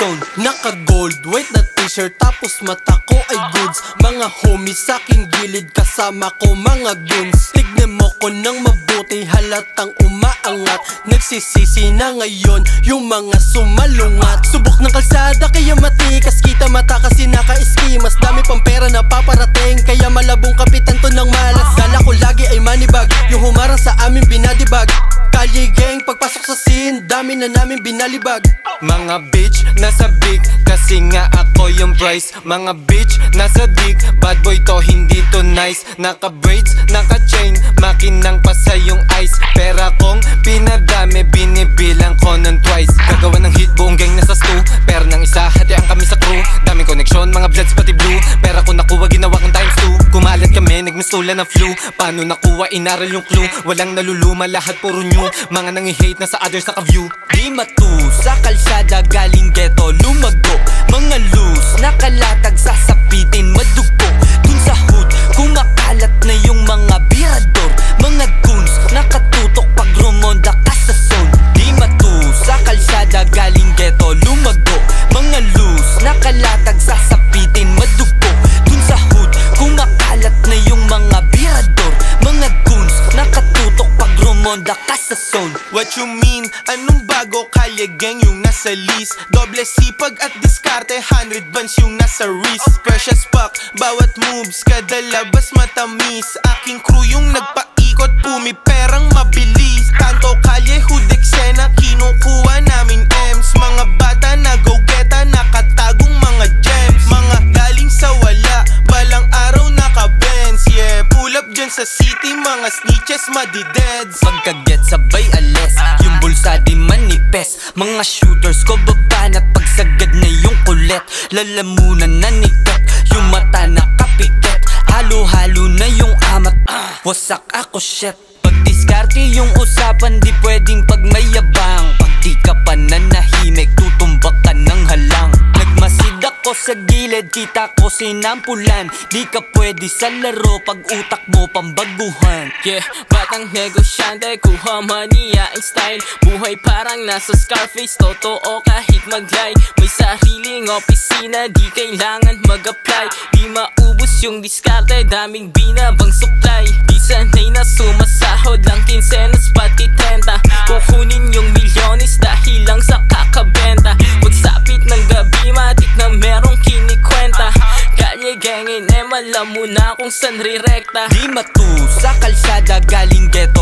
zone. Naka-gold, white na t-shirt, tapos mata ko ay goods. Mga homies sa aking gilid, kasama ko mga goons. Tignan mo ko nang mabuti, halatang umaangat. Nagsisisi na ngayon yung mga sumalungat. Subok ng kalsada kaya matikas, kita mata kasi naka-ski. Mas dami pang pera na paparating, kaya malabong kapitan to ng malas. Dala ko lagi ay money bag, yung humarang sa amin binadibag. Kalye gang, pagpasok sa scene, dami na namin binalibag. Mga bitch, nasa big, kasi nga ako yung price. Mga bitch, nasa dick, bad boy to, hindi to nice. Naka-braids, naka-chain, makinang pasa yung ice. Pera kong pinadami, binibilang ko ng twice. Gagawa ng hit, buong gang nasa stew. Pera ng isa, hatian kami sa crew. Daming connection, mga bloods pati blue. Pera ko nakuha, ginawa kong times 2. Kumalat kami, nagmistulan ng flu. Paano nakuha, inaral yung clue. Walang naluluma, lahat puro new. Mga nangi-hate na sa others naka-view. Di matu, sa kalsada galing ghetto lumago. Mga loose, nakalatag sasapitin madugo. Dun sa hood, kumakalat na yung mga birador. Mga goons, nakatutok pag rumonda ka sa zone. Di matu, sa kalsada galing ghetto lumago. Mga loose, nakalatag sasapitin madugo. Dun sa hood, kumakalat na yung mga birador. Mga goons, nakatutok pag rumonda ka sa zone. What you mean? Anong bago? Kalye gang yung nasa list. Doble sipag at diskarte, 100 bands yung nasa wrist. Fresh as fuck, bawat moves, kada labas matamis. Aking crew yung nagpaikot, pumiperang mabilis. Kanto kalye, hood eksena, kinukuha namin M's. Mga bata na go-geta, nakatagong mga gems. Mga galing sa wala, balang araw naka-Benz. Yeah, pull up dyan sa city, mga snitches madideds. Pagkaget sabay ales, yung bulsa di manipes. Mga shooters ko babanat, pagsagad na yung kulet. Lalamunan na nikat, yung mata nakapiket. Halo-halo na yung amat, wasak ako shit. Pagdiskarte yung usapan, di pwedeng pagmayabang. Pag di ka pa nanahimik, tutumbak ka ng halang. Nagmasid ako sa gilid, kita ko sinampulan. Di ka pwede sa laro pag utak mo pambaguhan. Yeah, batang negosyante, kuha maniyaing style. Buhay parang nasa Scarface, totoo kahit mag-lie. May sariling opisina, di kailangan mag-apply. Di maubos yung diskarte, daming binabang supply. Di sanay na sumasahod lang kinsenas pati 30. Kukunin yung milyones dahil lang sa kakabenta. Pagsapit ng gabi, matik na merong kinikwenta. Kalye gangin, malam mo na kung san rirekta. Di matu, sa kalsada galing ghetto